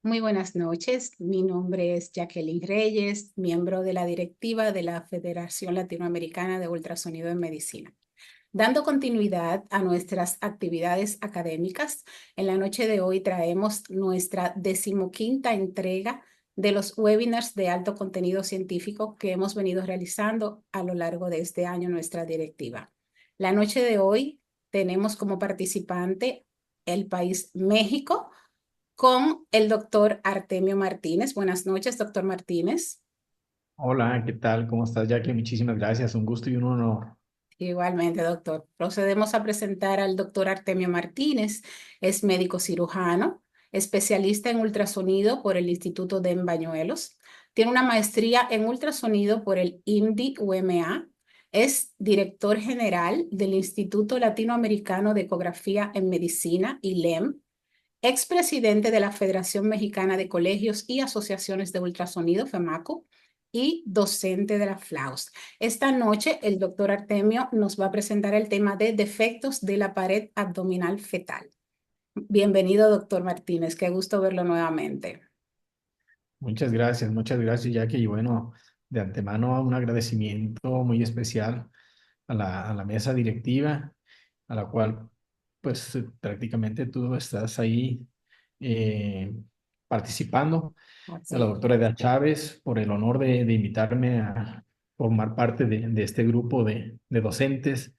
Muy buenas noches. Mi nombre es Jacqueline Reyes, miembro de la directiva de la Federación Latinoamericana de Ultrasonido en Medicina. Dando continuidad a nuestras actividades académicas, en la noche de hoy traemos nuestra 15ª entrega de los webinars de alto contenido científico que hemos venido realizando a lo largo de este año nuestra directiva. La noche de hoy tenemos como participante el país México, con el doctor Artemio Martínez. Buenas noches, doctor Martínez. Hola, ¿qué tal? ¿Cómo estás, Jackie? Muchísimas gracias. Un gusto y un honor. Igualmente, doctor. Procedemos a presentar al doctor Artemio Martínez. Es médico cirujano, especialista en ultrasonido por el Instituto de Bañuelos. Tiene una maestría en ultrasonido por el INDI-UMA. Es director general del Instituto Latinoamericano de Ecografía en Medicina, ILEM. Expresidente de la Federación Mexicana de Colegios y Asociaciones de Ultrasonido, FEMACO, y docente de la FLAUS. Esta noche el doctor Artemio nos va a presentar el tema de defectos de la pared abdominal fetal. Bienvenido, doctor Martínez. Qué gusto verlo nuevamente. Muchas gracias, Jackie. Y bueno, de antemano un agradecimiento muy especial a la mesa directiva, a la cual pues prácticamente tú estás ahí eh, participando. A la Así. doctora Edad Chávez por el honor de invitarme a formar parte de este grupo de docentes.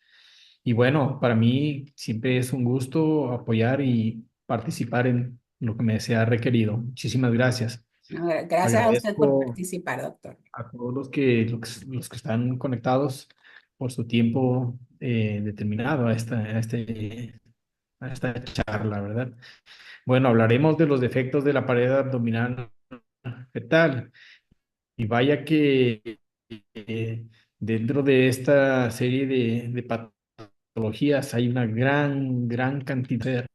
Y bueno, para mí siempre es un gusto apoyar y participar en lo que me sea requerido. Muchísimas gracias. Gracias a usted por Agradezco participar, doctor. a todos los que están conectados por su tiempo determinado a esta charla, ¿verdad? Bueno, hablaremos de los defectos de la pared abdominal fetal. Y vaya que dentro de esta serie de patologías hay una gran cantidad.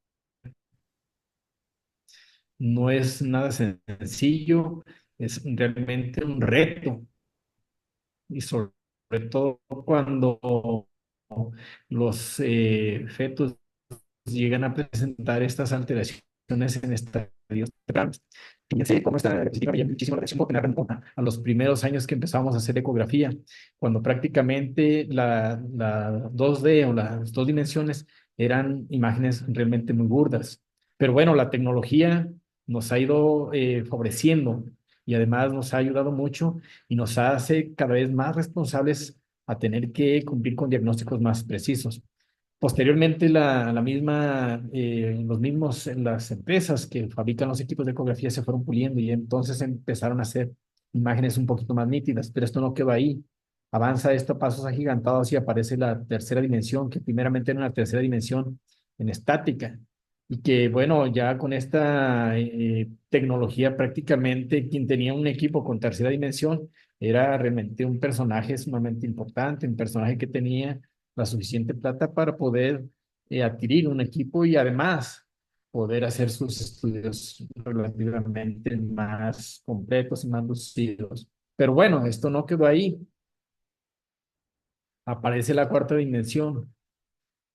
No es nada sencillo, es realmente un reto. Y sobre todo cuando los fetos llegan a presentar estas alteraciones en estadios tempranos. Fíjense cómo esta diapositiva me llama muchísimo la atención porque me remonta a los primeros años que empezamos a hacer ecografía, cuando prácticamente la 2D o las dos dimensiones eran imágenes realmente muy burdas. Pero bueno, la tecnología nos ha ido favoreciendo y además nos ha ayudado mucho y nos hace cada vez más responsables a tener que cumplir con diagnósticos más precisos. Posteriormente, las empresas que fabrican los equipos de ecografía se fueron puliendo y entonces empezaron a hacer imágenes un poquito más nítidas, pero esto no quedó ahí. Avanza esto a pasos agigantados y aparece la tercera dimensión, que primeramente era una tercera dimensión en estática, y que bueno, ya con esta tecnología prácticamente quien tenía un equipo con tercera dimensión era realmente un personaje sumamente importante, un personaje que tenía la suficiente plata para poder adquirir un equipo y además poder hacer sus estudios relativamente más completos y más lucidos. Pero bueno, esto no quedó ahí. Aparece la cuarta dimensión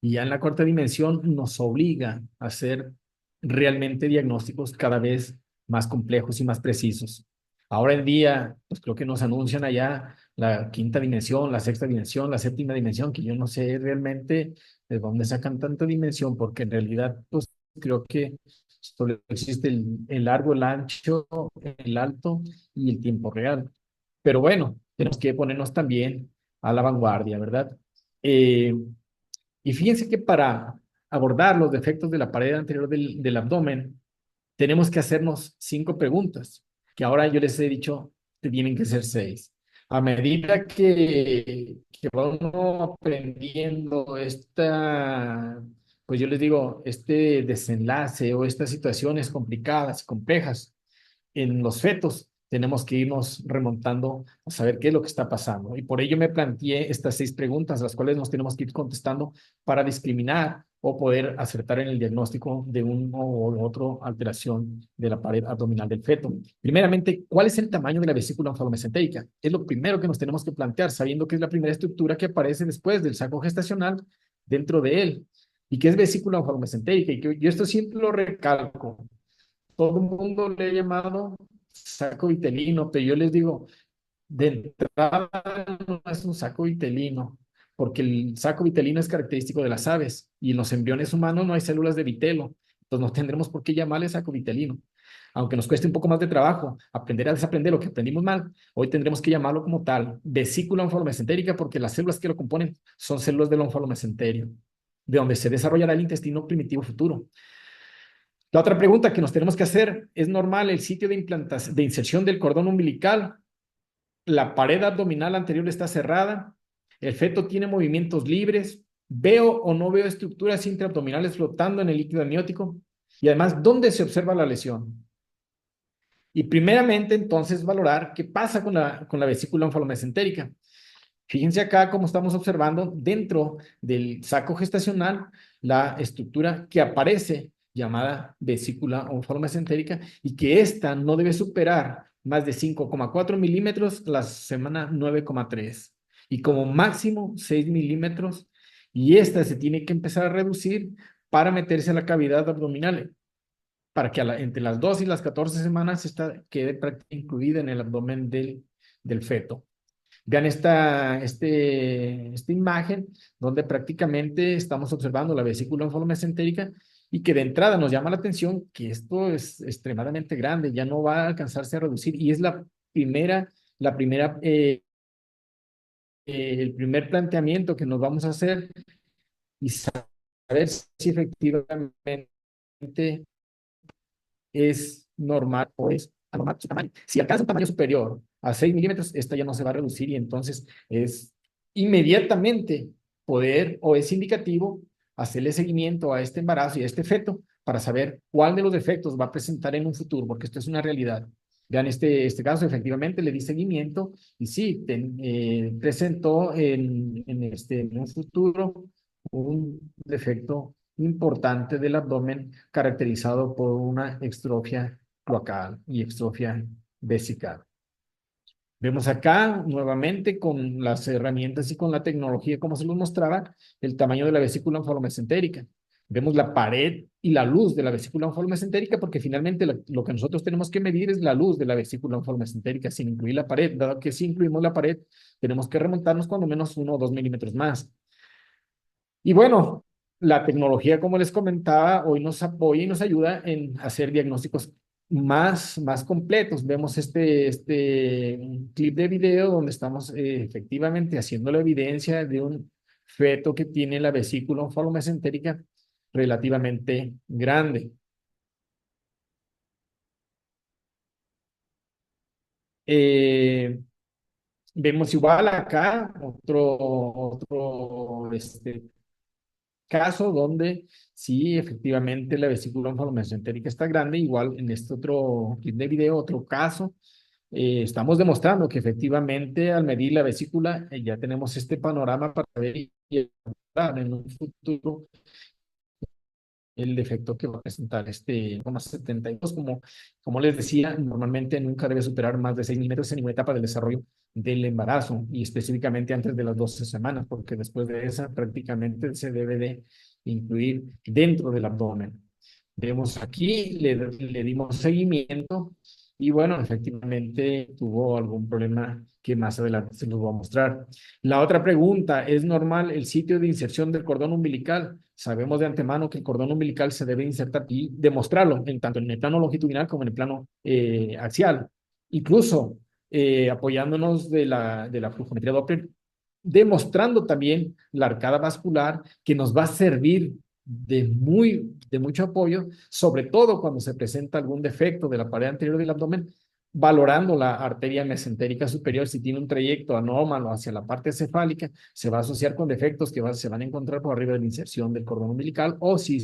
y ya en la cuarta dimensión nos obliga a hacer realmente diagnósticos cada vez más complejos y más precisos. Ahora en día, pues creo que nos anuncian allá la quinta dimensión, la sexta dimensión, la séptima dimensión, que yo no sé realmente de dónde sacan tanta dimensión, porque en realidad, pues creo que solo existe el largo, el ancho, el alto y el tiempo real. Pero bueno, tenemos que ponernos también a la vanguardia, ¿verdad? Eh, y fíjense que para abordar los defectos de la pared anterior del abdomen, tenemos que hacernos 5 preguntas, que ahora yo les he dicho que tienen que ser 6. A medida que va uno aprendiendo pues yo les digo, este desenlace o estas situaciones complicadas, complejas, en los fetos, tenemos que irnos remontando a saber qué es lo que está pasando. Y por ello me planteé estas 6 preguntas, las cuales nos tenemos que ir contestando para discriminar o poder acertar en el diagnóstico de una u otra alteración de la pared abdominal del feto. Primeramente, ¿cuál es el tamaño de la vesícula onfalomesentérica? Es lo primero que nos tenemos que plantear, sabiendo que es la primera estructura que aparece después del saco gestacional dentro de él. ¿Y qué es vesícula onfalomesentérica? Y que yo esto siempre lo recalco. todo el mundo le ha llamado saco vitelino, pero yo les digo, de entrada no es un saco vitelino, porque el saco vitelino es característico de las aves y en los embriones humanos no hay células de vitelo, entonces no tendremos por qué llamarle saco vitelino. Aunque nos cueste un poco más de trabajo aprender a desaprender lo que aprendimos mal, hoy tendremos que llamarlo como tal, vesícula onfalomesentérica, porque las células que lo componen son células del onfalomesenterio, de donde se desarrollará el intestino primitivo futuro. La otra pregunta que nos tenemos que hacer, ¿es normal el sitio de implantación, de inserción del cordón umbilical? La pared abdominal anterior está cerrada, el feto tiene movimientos libres, veo o no veo estructuras intraabdominales flotando en el líquido amniótico y además, ¿dónde se observa la lesión? Y primeramente, entonces, valorar qué pasa con la vesícula onfalomesentérica. Fíjense acá cómo estamos observando dentro del saco gestacional la estructura que aparece llamada vesícula onfalomesentérica y que ésta no debe superar más de 5,4 milímetros la semana 9,3 y como máximo 6 milímetros y esta se tiene que empezar a reducir para meterse a la cavidad abdominal para que entre las 2 y las 14 semanas esta quede prácticamente incluida en el abdomen del feto. Vean esta imagen donde prácticamente estamos observando la vesícula onfalomesentérica y que de entrada nos llama la atención que esto es extremadamente grande, ya no va a alcanzarse a reducir y es el primer planteamiento que nos vamos a hacer y saber si efectivamente es normal o es anormal su tamaño. Si alcanza un tamaño superior a 6 milímetros, esta ya no se va a reducir y entonces es inmediatamente poder o es indicativo hacerle seguimiento a este embarazo y a este feto para saber cuál de los defectos va a presentar en un futuro, porque esto es una realidad. Vean este caso, efectivamente le di seguimiento y sí, presentó en un futuro un defecto importante del abdomen caracterizado por una extrofia cloacal y extrofia vesical. Vemos acá nuevamente con las herramientas y con la tecnología, como se los mostraba, el tamaño de la vesícula onfalomesentérica. Vemos la pared y la luz de la vesícula onfalomesentérica porque finalmente lo que nosotros tenemos que medir es la luz de la vesícula onfalomesentérica sin incluir la pared. Dado que si incluimos la pared, tenemos que remontarnos cuando menos 1 o 2 milímetros más. Y bueno, la tecnología, como les comentaba, hoy nos apoya y nos ayuda en hacer diagnósticos más completos. Vemos este clip de video donde estamos efectivamente haciendo la evidencia de un feto que tiene la vesícula onfalomesentérica relativamente grande. Eh, Vemos igual acá otro caso donde sí, efectivamente la vesícula onfalomesentérica está grande, igual en este otro clip de video, otro caso, estamos demostrando que efectivamente al medir la vesícula ya tenemos este panorama para ver y en un futuro el defecto que va a presentar este 0,72, como les decía, normalmente nunca debe superar más de 6 milímetros en ninguna etapa del desarrollo del embarazo y específicamente antes de las 12 semanas, porque después de esa prácticamente se debe de incluir dentro del abdomen. Vemos aquí, le dimos seguimiento y bueno, efectivamente tuvo algún problema que más adelante se los voy a mostrar. La otra pregunta, ¿es normal el sitio de inserción del cordón umbilical? Sabemos de antemano que el cordón umbilical se debe insertar y demostrarlo, tanto en el plano longitudinal como en el plano axial. Incluso apoyándonos de la flujometría Doppler, demostrando también la arcada vascular que nos va a servir de mucho apoyo, sobre todo cuando se presenta algún defecto de la pared anterior del abdomen, valorando la arteria mesentérica superior, si tiene un trayecto anómalo hacia la parte cefálica, se va a asociar con defectos que se van a encontrar por arriba de la inserción del cordón umbilical, o si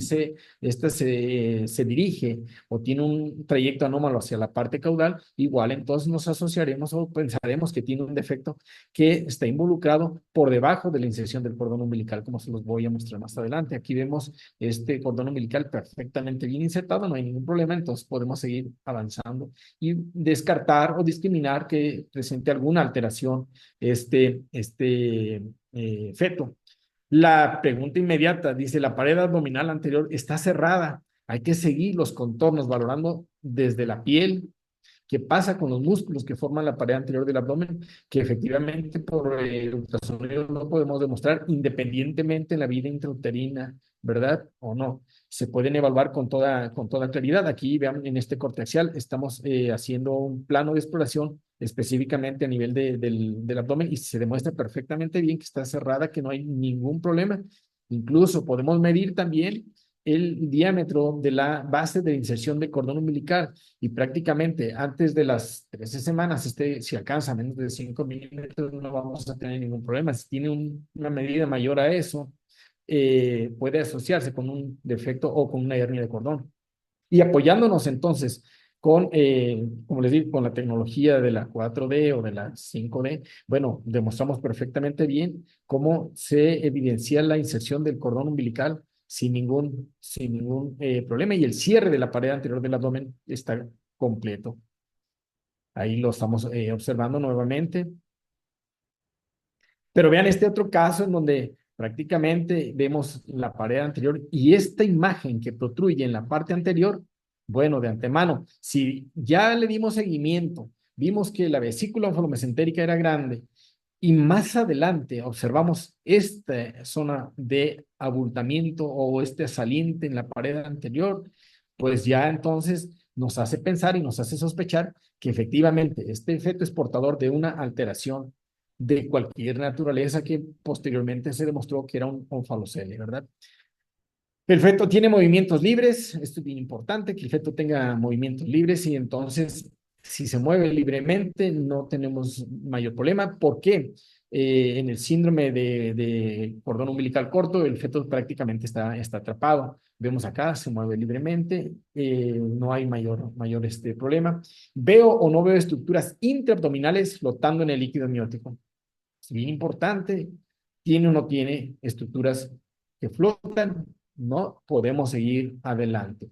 esta se dirige o tiene un trayecto anómalo hacia la parte caudal, igual entonces nos asociaremos o pensaremos que tiene un defecto que está involucrado por debajo de la inserción del cordón umbilical, como se los voy a mostrar más adelante. Aquí vemos este cordón umbilical perfectamente bien insertado, no hay ningún problema, entonces podemos seguir avanzando y descartar o discriminar que presente alguna alteración feto. La pregunta inmediata dice, la pared abdominal anterior está cerrada. Hay que seguir los contornos, valorando desde la piel, qué pasa con los músculos que forman la pared anterior del abdomen, que efectivamente por ultrasonido no podemos demostrar independientemente en la vida intrauterina, ¿verdad? O no. Se pueden evaluar con toda claridad. Aquí, vean, en este corte axial estamos haciendo un plano de exploración específicamente a nivel del abdomen y se demuestra perfectamente bien que está cerrada, que no hay ningún problema. Incluso podemos medir también el diámetro de la base de inserción de cordón umbilical y prácticamente antes de las 13 semanas, si alcanza menos de 5 milímetros, no vamos a tener ningún problema. Si tiene una medida mayor a eso, puede asociarse con un defecto o con una hernia de cordón. Y apoyándonos entonces como les digo, con la tecnología de la 4D o de la 5D, bueno, demostramos perfectamente bien cómo se evidencia la inserción del cordón umbilical sin ningún problema y el cierre de la pared anterior del abdomen está completo. Ahí lo estamos observando nuevamente. Pero vean este otro caso en donde prácticamente vemos la pared anterior y esta imagen que protruye en la parte anterior, bueno, de antemano, si ya le dimos seguimiento, vimos que la vesícula onfolomesentérica era grande y más adelante observamos esta zona de abultamiento o este saliente en la pared anterior, pues ya entonces nos hace pensar y nos hace sospechar que efectivamente este feto es portador de una alteración de cualquier naturaleza que posteriormente se demostró que era un onfalocele, ¿verdad? El feto tiene movimientos libres, esto es bien importante, que el feto tenga movimientos libres y entonces si se mueve libremente no tenemos mayor problema. ¿Por qué? En el síndrome de cordón umbilical corto, el feto prácticamente está atrapado. Vemos acá, se mueve libremente, no hay mayor problema. ¿Veo o no veo estructuras intraabdominales flotando en el líquido amniótico? Es bien importante, tiene o no tiene estructuras que flotan, no podemos seguir adelante.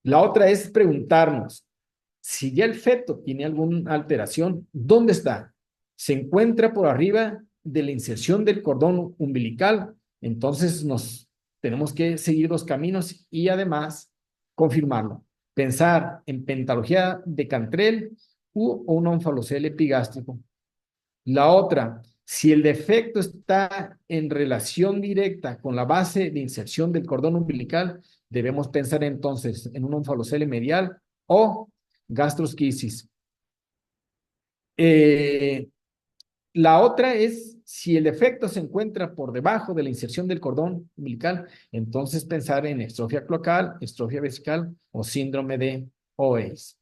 La otra es preguntarnos, si ya el feto tiene alguna alteración, ¿dónde está? ¿Se encuentra por arriba de la inserción del cordón umbilical? Entonces nos tenemos que seguir los caminos y además confirmarlo. Pensar en pentalogía de Cantrell u un onfalocele epigástrico. La otra, si el defecto está en relación directa con la base de inserción del cordón umbilical, debemos pensar entonces en un onfalocele medial o gastrosquisis. Eh, la otra es, si el defecto se encuentra por debajo de la inserción del cordón umbilical, entonces pensar en estrofia cloacal, estrofia vesical o síndrome de OES.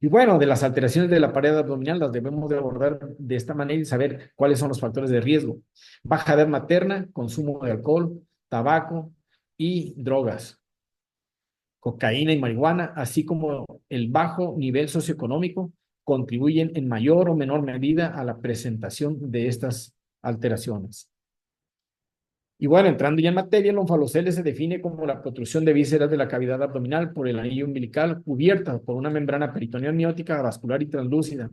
Y bueno, de las alteraciones de la pared abdominal las debemos de abordar de esta manera y saber cuáles son los factores de riesgo. Baja edad materna, consumo de alcohol, tabaco y drogas, cocaína y marihuana, así como el bajo nivel socioeconómico, contribuyen en mayor o menor medida a la presentación de estas alteraciones. Y bueno, entrando ya en materia, el onfalocele se define como la protrusión de vísceras de la cavidad abdominal por el anillo umbilical cubierta por una membrana peritoneal amniótica vascular y translúcida.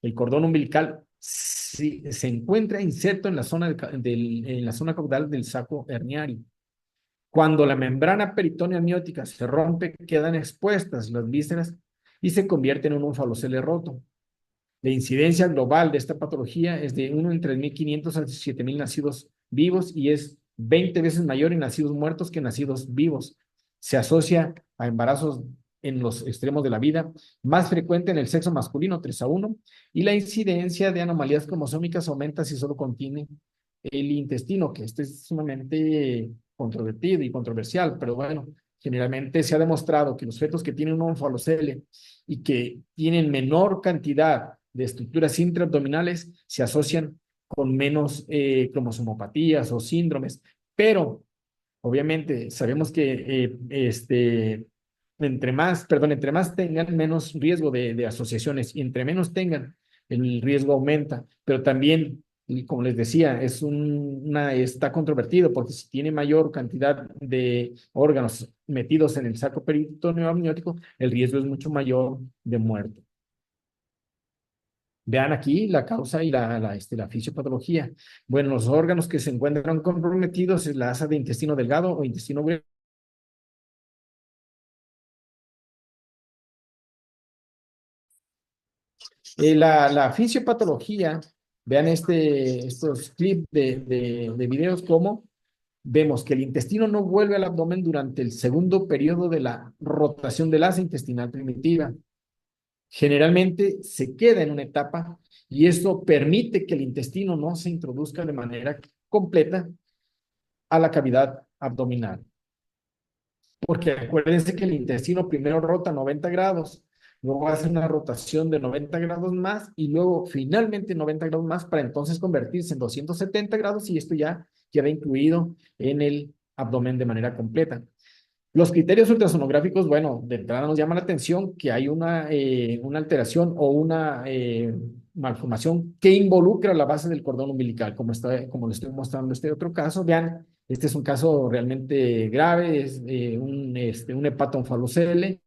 El cordón umbilical se encuentra inserto en la zona caudal del saco herniario. Cuando la membrana peritonea amniótica se rompe, quedan expuestas las vísceras y se convierte en un onfalocele roto. La incidencia global de esta patología es de 1 en 3.500 a 7.000 nacidos vivos y es 20 veces mayor en nacidos muertos que en nacidos vivos. Se asocia a embarazos en los extremos de la vida, más frecuente en el sexo masculino, 3:1, y la incidencia de anomalías cromosómicas aumenta si solo contiene el intestino, que este es sumamente controvertido y controversial, pero bueno, generalmente se ha demostrado que los fetos que tienen un onfalocele y que tienen menor cantidad de estructuras intraabdominales se asocian con menos cromosomopatías o síndromes, pero obviamente sabemos que entre más tengan, menos riesgo de asociaciones y entre menos tengan, el riesgo aumenta, pero también, y como les decía, está controvertido porque si tiene mayor cantidad de órganos metidos en el saco peritoneo amniótico, el riesgo es mucho mayor de muerte. Vean aquí la causa y la fisiopatología. Bueno, los órganos que se encuentran comprometidos es la asa de intestino delgado o intestino grueso. La fisiopatología, vean estos clips de videos como vemos que el intestino no vuelve al abdomen durante el segundo periodo de la rotación del asa intestinal primitiva. Generalmente se queda en una etapa y esto permite que el intestino no se introduzca de manera completa a la cavidad abdominal. Porque acuérdense que el intestino primero rota 90 grados, luego hace una rotación de 90 grados más y luego finalmente 90 grados más para entonces convertirse en 270 grados y esto ya queda incluido en el abdomen de manera completa. Los criterios ultrasonográficos, bueno, de entrada nos llama la atención que hay una alteración o una malformación que involucra la base del cordón umbilical, como le estoy mostrando este otro caso. Vean, este es un caso realmente grave, es un hepatoenfalocele.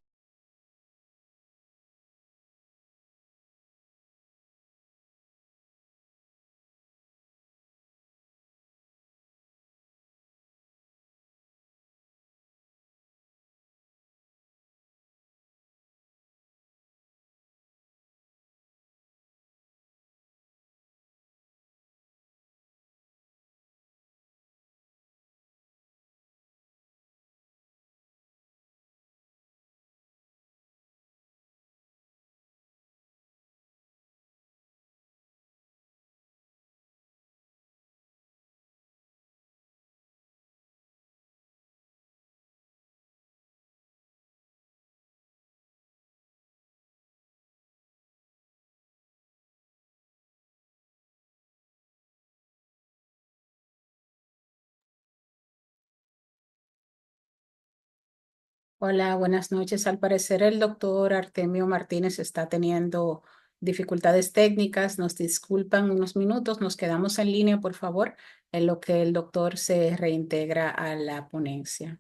Hola, buenas noches. Al parecer el doctor Artemio Martínez está teniendo dificultades técnicas. Nos disculpan unos minutos. Nos quedamos en línea, por favor, en lo que el doctor se reintegra a la ponencia.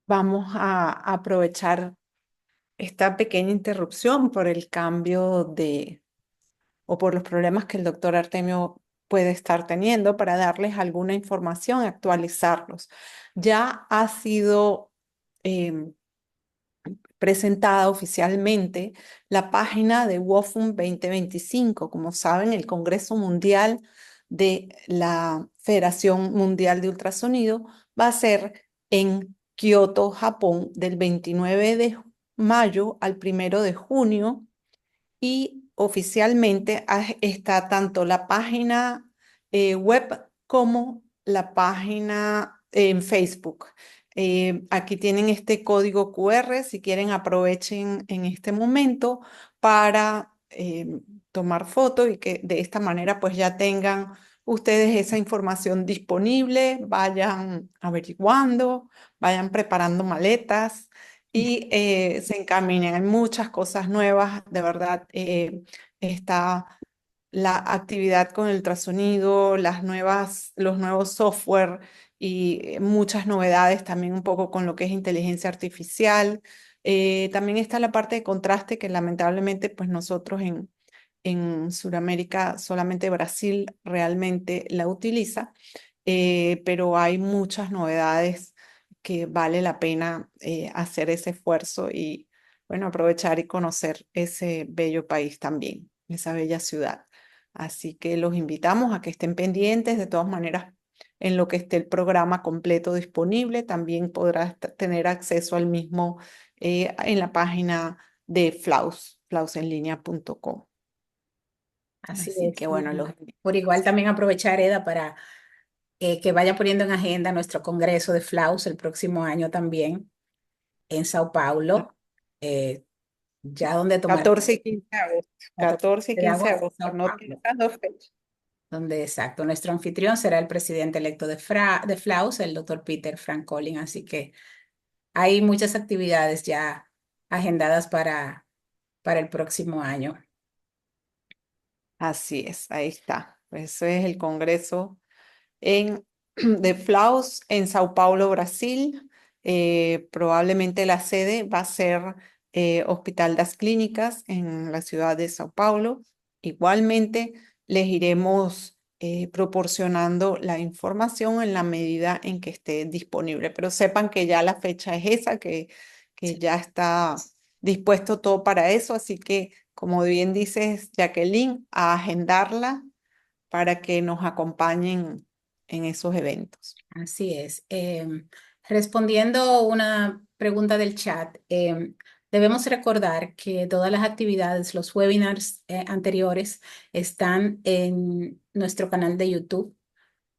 Vamos a aprovechar esta pequeña interrupción por el cambio o por los problemas que el doctor Artemio puede estar teniendo para darles alguna información, actualizarlos. Ya ha sido em, presentada oficialmente la página de WOFUM 2025. Como saben, el Congreso Mundial de la Federación Mundial de Ultrasonido va a ser en Kioto, Japón, del 29 de mayo al 1 de junio y oficialmente está tanto la página web como la página en Facebook. Aquí tienen este código QR, si quieren aprovechen en este momento para tomar foto y que de esta manera pues ya tengan ustedes esa información disponible, vayan averiguando, vayan preparando maletas y se encaminen. Hay muchas cosas nuevas, de verdad. Está la actividad con el ultrasonido, los nuevos software y muchas novedades también un poco con lo que es inteligencia artificial. También está la parte de contraste que lamentablemente pues nosotros en Sudamérica solamente Brasil realmente la utiliza, pero hay muchas novedades que vale la pena hacer ese esfuerzo y bueno, aprovechar y conocer ese bello país también, esa bella ciudad. Así que los invitamos a que estén pendientes. De todas maneras, en lo que esté el programa completo disponible. También podrás tener acceso al mismo en la página de Flaus, flausenlinea.com. Así Así es. que bueno, Por igual también aprovechar, Eda, para que vaya poniendo en agenda nuestro congreso de FLAUS el próximo año también en Sao Paulo, ya donde tomar 14 y 15 de agosto. 14 14 y de 15 de agosto, agosto, Sao anoten Paulo, esas dos fechas. donde exacto, nuestro anfitrión será el presidente electo de FLAUS, el doctor Peter Francolin. Así que hay muchas actividades ya agendadas para el próximo año. Así es, ahí está. Ese es el congreso de Flaus en Sao Paulo, Brasil. Probablemente la sede va a ser Hospital das Clínicas en la ciudad de Sao Paulo. Igualmente les iremos proporcionando la información en la medida en que esté disponible, pero sepan que ya la fecha es esa, que ya está dispuesto todo para eso, así que como bien dices, Jacqueline, a agendarla para que nos acompañen en esos eventos. Así es. Respondiendo una pregunta del chat, debemos recordar que todas las actividades, los webinars anteriores están en nuestro canal de YouTube.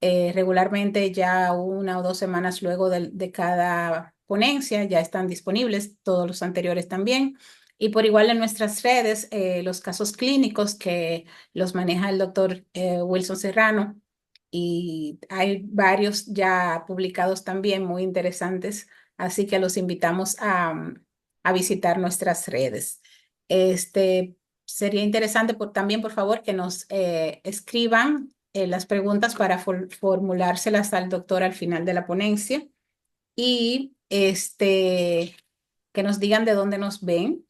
Regularmente ya 1 o 2 semanas luego de cada ponencia ya están disponibles, todos los anteriores también. Y por igual en nuestras redes, los casos clínicos que los maneja el doctor Wilson Serrano, y hay varios ya publicados también muy interesantes, así que los invitamos a visitar nuestras redes. Sería interesante también, por favor, que nos escriban las preguntas para formulárselas al doctor al final de la ponencia, y que nos digan de dónde nos ven.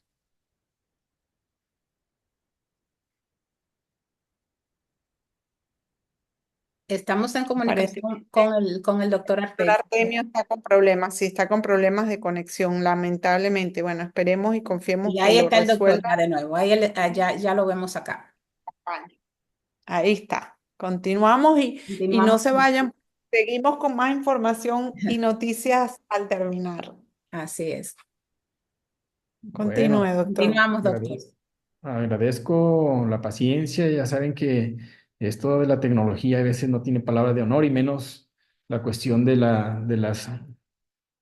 Estamos en Parece comunicación que con el doctor el Artemio. Artemio está con problemas, sí, está con problemas de conexión, lamentablemente. Bueno, esperemos y confiemos Y que ahí lo está el doctor resuelva. ya de nuevo. Ya lo vemos acá. Ahí está. Continuamos y no Continuamos. se vayan. Seguimos con más información y noticias al terminar. Así es. Bueno, Continúe, doctor. Continuamos, doctor. agradezco la paciencia. Ya saben que esto de la tecnología a veces no tiene palabra de honor y menos la cuestión del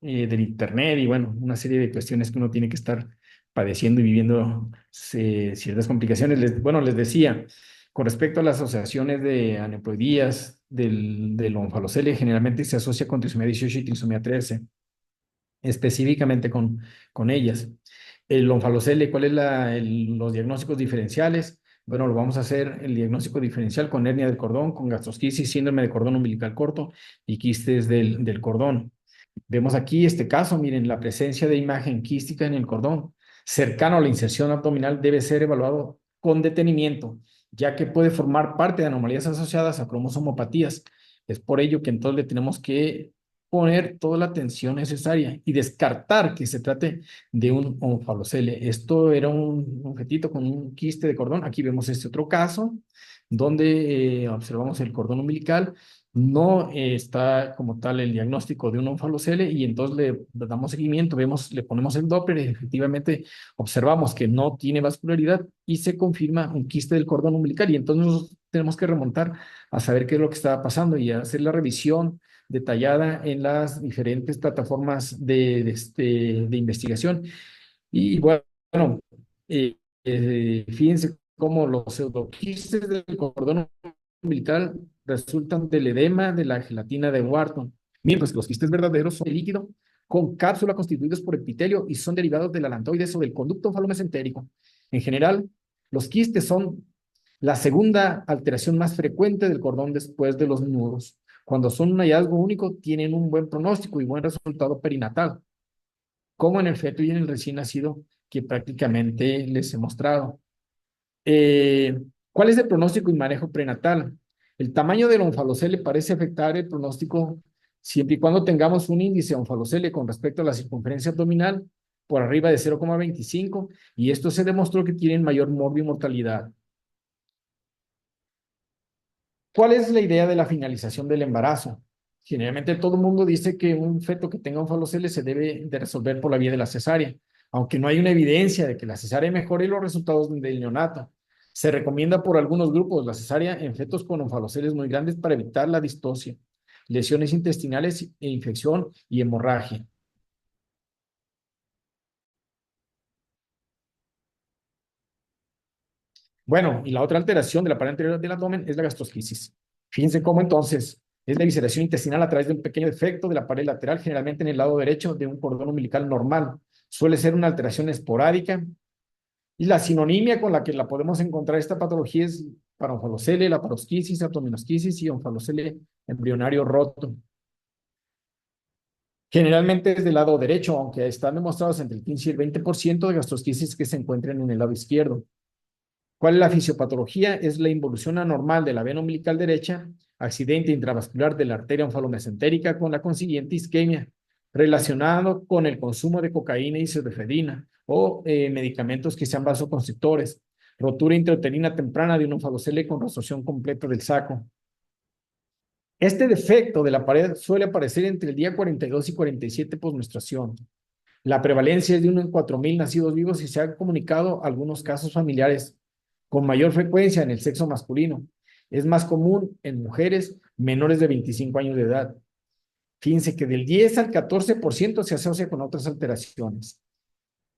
internet y bueno, una serie de cuestiones que uno tiene que estar padeciendo y viviendo ciertas complicaciones. Bueno, les decía, con respecto a las asociaciones de aneuploidías del onfalocele, generalmente se asocia con trisomía 18 y trisomía 13, específicamente con ellas. El onfalocele, ¿cuáles los diagnósticos diferenciales? Bueno, lo vamos a hacer el diagnóstico diferencial con hernia del cordón, con gastrosquisis, síndrome de cordón umbilical corto y quistes del cordón. Vemos aquí este caso, miren, la presencia de imagen quística en el cordón cercano a la inserción abdominal debe ser evaluado con detenimiento, ya que puede formar parte de anomalías asociadas a cromosomopatías. Es por ello que entonces le tenemos que poner toda la atención necesaria y descartar que se trate de un onfalocele. Esto era un fetito con un quiste de cordón. Aquí vemos este otro caso donde observamos el cordón umbilical. No está como tal el diagnóstico de un onfalocele y entonces le damos seguimiento, le ponemos el Doppler y efectivamente observamos que no tiene vascularidad y se confirma un quiste del cordón umbilical, y entonces nosotros tenemos que remontar a saber qué es lo que estaba pasando y hacer la revisión detallada en las diferentes plataformas de investigación. Y bueno, fíjense cómo los pseudoquistes del cordón umbilical resultan del edema de la gelatina de Wharton, mientras que los quistes verdaderos son de líquido con cápsula constituidos por epitelio y son derivados del alantoides o del conducto onfalomesentérico. En general, los quistes son la segunda alteración más frecuente del cordón después de los nudos. Cuando son un hallazgo único, tienen un buen pronóstico y buen resultado perinatal, como en el feto y en el recién nacido que prácticamente les he mostrado. ¿Cuál es el pronóstico y manejo prenatal? El tamaño del onfalocele parece afectar el pronóstico siempre y cuando tengamos un índice onfalocele con respecto a la circunferencia abdominal por arriba de 0,25, y esto se demostró que tienen mayor morbimortalidad. ¿Cuál es la idea de la finalización del embarazo? Generalmente todo el mundo dice que un feto que tenga onfalocele se debe de resolver por la vía de la cesárea, aunque no hay una evidencia de que la cesárea mejore los resultados del neonato. Se recomienda por algunos grupos la cesárea en fetos con onfaloceles muy grandes para evitar la distocia, lesiones intestinales e infección y hemorragia. Bueno, y la otra alteración de la pared anterior del abdomen es la gastrosquisis. Fíjense cómo entonces es la evisceración intestinal a través de un pequeño defecto de la pared lateral, generalmente en el lado derecho de un cordón umbilical normal. Suele ser una alteración esporádica. Y la sinonimia con la que la podemos encontrar esta patología es para onfalocele, la parosquisis, abdominosquisis y onfalocele embrionario roto. Generalmente es del lado derecho, aunque están demostrados entre el 15 y el 20% de gastrosquisis que se encuentran en el lado izquierdo. ¿Cuál es la fisiopatología? Es la involución anormal de la vena umbilical derecha, accidente intravascular de la arteria onfalomesentérica con la consiguiente isquemia, relacionado con el consumo de cocaína y isofedrina o medicamentos que sean vasoconstrictores, rotura intrauterina temprana de un onfalocele con resorción completa del saco. Este defecto de la pared suele aparecer entre el día 42 y 47 postmenstruación. La prevalencia es de 1 en 4,000 nacidos vivos y se han comunicado algunos casos familiares con mayor frecuencia en el sexo masculino. Es más común en mujeres menores de 25 años de edad. Fíjense que del 10 al 14% se asocia con otras alteraciones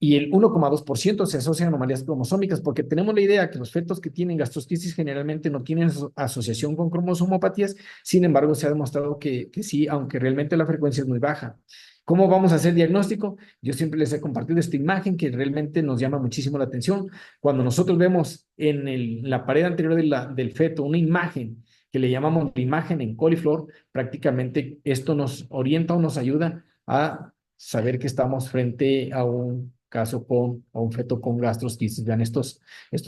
y el 1,2% se asocia a anomalías cromosómicas, porque tenemos la idea que los fetos que tienen gastrosquisis generalmente no tienen asociación con cromosomopatías. Sin embargo, se ha demostrado que sí, aunque realmente la frecuencia es muy baja. ¿Cómo vamos a hacer diagnóstico? Yo siempre les he compartido esta imagen que realmente nos llama muchísimo la atención. Cuando nosotros vemos en la pared anterior del feto una imagen que le llamamos la imagen en coliflor, prácticamente esto nos orienta o nos ayuda a saber que estamos frente a un caso a un feto con gastrosquisis. Vean estos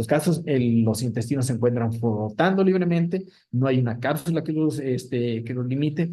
casos, los intestinos se encuentran flotando libremente, no hay una cápsula que los limite.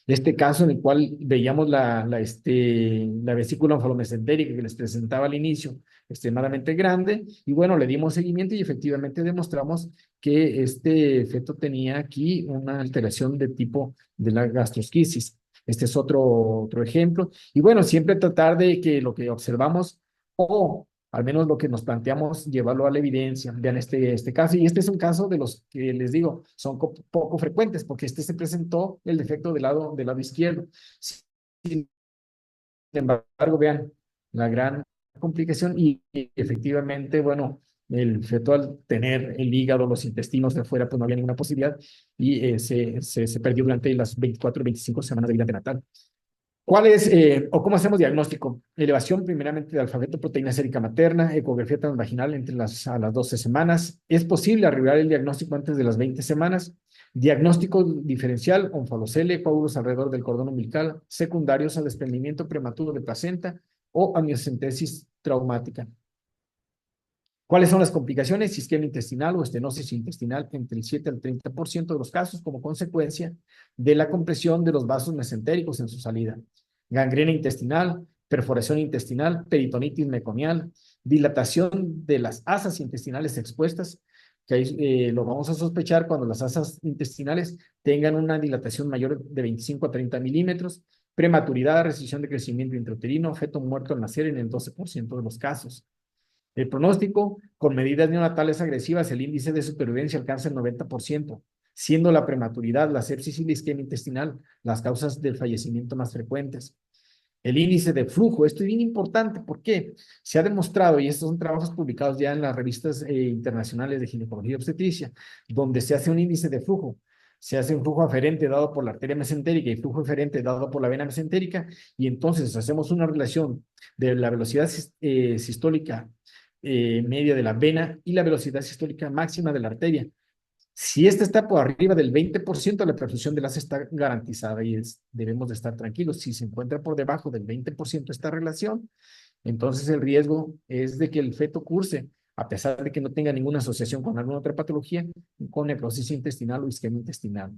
Este caso en el cual veíamos la vesícula onfalomesentérica que les presentaba al inicio, extremadamente grande, y bueno, le dimos seguimiento y efectivamente demostramos que este feto tenía aquí una alteración de tipo de la gastrosquisis. Este es otro ejemplo. Y bueno, siempre tratar de que lo que observamos o al menos lo que nos planteamos, llevarlo a la evidencia. Vean este caso, y este es un caso de los que les digo, son poco frecuentes, porque este se presentó el defecto del lado izquierdo. Sin embargo, vean la gran complicación y efectivamente, bueno, el feto al tener el hígado, los intestinos de afuera, pues no había ninguna posibilidad y se perdió durante las 24 o 25 semanas de vida prenatal. ¿Cuál es o cómo hacemos diagnóstico? Elevación primeramente de alfabeto proteína sérica materna, ecografía transvaginal a las 12 semanas. ¿Es posible arribar el diagnóstico antes de las 20 semanas? Diagnóstico diferencial, onfalocele, coágulos alrededor del cordón umbilical, secundarios a desprendimiento prematuro de placenta o amniocentesis traumática. ¿Cuáles son las complicaciones? Isquemia intestinal o estenosis intestinal entre el 7 al 30% de los casos como consecuencia de la compresión de los vasos mesentéricos en su salida. Gangrena intestinal, perforación intestinal, peritonitis meconial, dilatación de las asas intestinales expuestas, que ahí, lo vamos a sospechar cuando las asas intestinales tengan una dilatación mayor de 25 a 30 milímetros, prematuridad, restricción de crecimiento intrauterino, feto muerto al nacer en el 12% de los casos. El pronóstico, con medidas neonatales agresivas, el índice de supervivencia alcanza el 90%, siendo la prematuridad, la sepsis y la isquemia intestinal las causas del fallecimiento más frecuentes. El índice de flujo, esto es bien importante porque se ha demostrado, y estos son trabajos publicados ya en las revistas internacionales de ginecología y obstetricia, donde se hace un índice de flujo. Se hace un flujo aferente dado por la arteria mesentérica y flujo eferente dado por la vena mesentérica, y entonces hacemos una relación de la velocidad sistólica media de la vena y la velocidad sistólica máxima de la arteria. Si esta está por arriba del 20%, la perfusión del ACE está garantizada y debemos de estar tranquilos. Si se encuentra por debajo del 20% esta relación, entonces el riesgo es de que el feto curse, a pesar de que no tenga ninguna asociación con alguna otra patología, con necrosis intestinal o isquemia intestinal.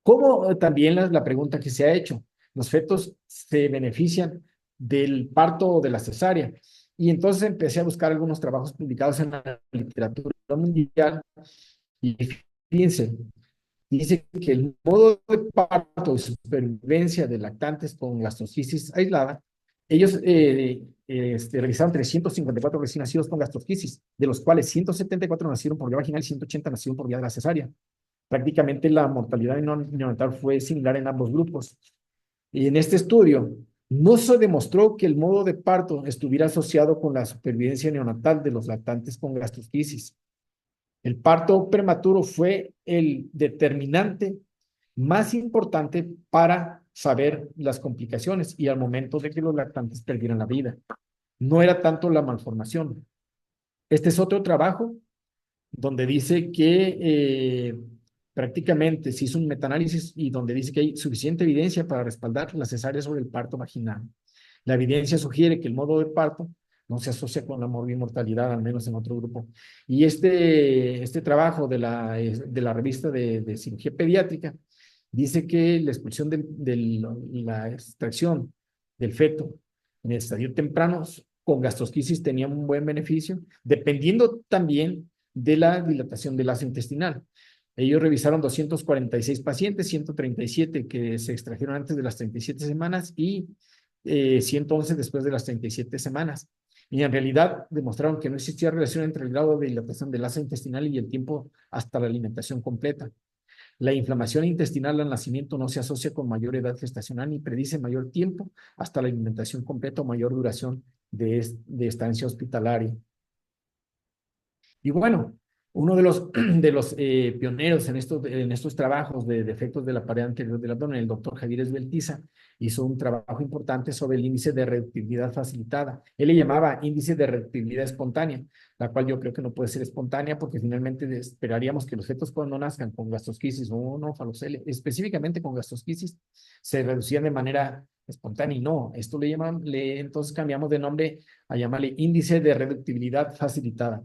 Como también la pregunta que se ha hecho, ¿los fetos se benefician del parto o de la cesárea? Y entonces empecé a buscar algunos trabajos publicados en la literatura mundial y fíjense, dice que el modo de parto y supervivencia de lactantes con gastrosquisis aislada, ellos revisaron 354 recién nacidos con gastrosquisis, de los cuales 174 nacieron por vía vaginal y 180 nacieron por vía de la cesárea. Prácticamente la mortalidad neonatal fue similar en ambos grupos. Y en este estudio no se demostró que el modo de parto estuviera asociado con la supervivencia neonatal de los lactantes con gastrosquisis. El parto prematuro fue el determinante más importante para saber las complicaciones y al momento de que los lactantes perdieran la vida. No era tanto la malformación. Este es otro trabajo donde dice que prácticamente se hizo un metaanálisis y donde dice que hay suficiente evidencia para respaldar la cesárea sobre el parto vaginal. La evidencia sugiere que el modo de parto no se asocia con la morbimortalidad, al menos en otro grupo. Y este trabajo de la revista de cirugía pediátrica dice que la expulsión la extracción del feto en el estadio temprano con gastrosquisis tenía un buen beneficio, dependiendo también de la dilatación del asa intestinal. Ellos revisaron 246 pacientes, 137 que se extrajeron antes de las 37 semanas y 111 después de las 37 semanas. Y en realidad demostraron que no existía relación entre el grado de dilatación del asa intestinal y el tiempo hasta la alimentación completa. La inflamación intestinal al nacimiento no se asocia con mayor edad gestacional ni predice mayor tiempo hasta la alimentación completa o mayor duración de estancia hospitalaria. Y bueno, uno de los pioneros en estos trabajos de defectos de la pared anterior del abdomen, el doctor Javier Esbeltiza, hizo un trabajo importante sobre el índice de reductibilidad facilitada. Él le llamaba índice de reductibilidad espontánea, la cual yo creo que no puede ser espontánea porque finalmente esperaríamos que los fetos cuando nazcan con gastrosquisis o no falocelia, específicamente con gastrosquisis, se reducían de manera espontánea y no. Esto entonces cambiamos de nombre a llamarle índice de reductibilidad facilitada.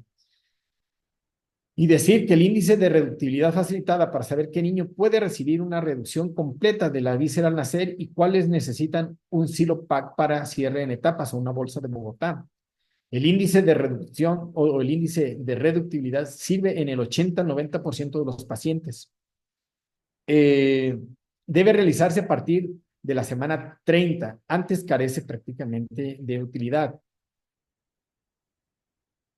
Y decir que el índice de reductibilidad facilitada para saber qué niño puede recibir una reducción completa de la víscera al nacer y cuáles necesitan un silo pack para cierre en etapas o una bolsa de Bogotá. El índice de reducción o el índice de reductibilidad sirve en el 80-90% de los pacientes. Debe realizarse a partir de la semana 30. Antes carece prácticamente de utilidad.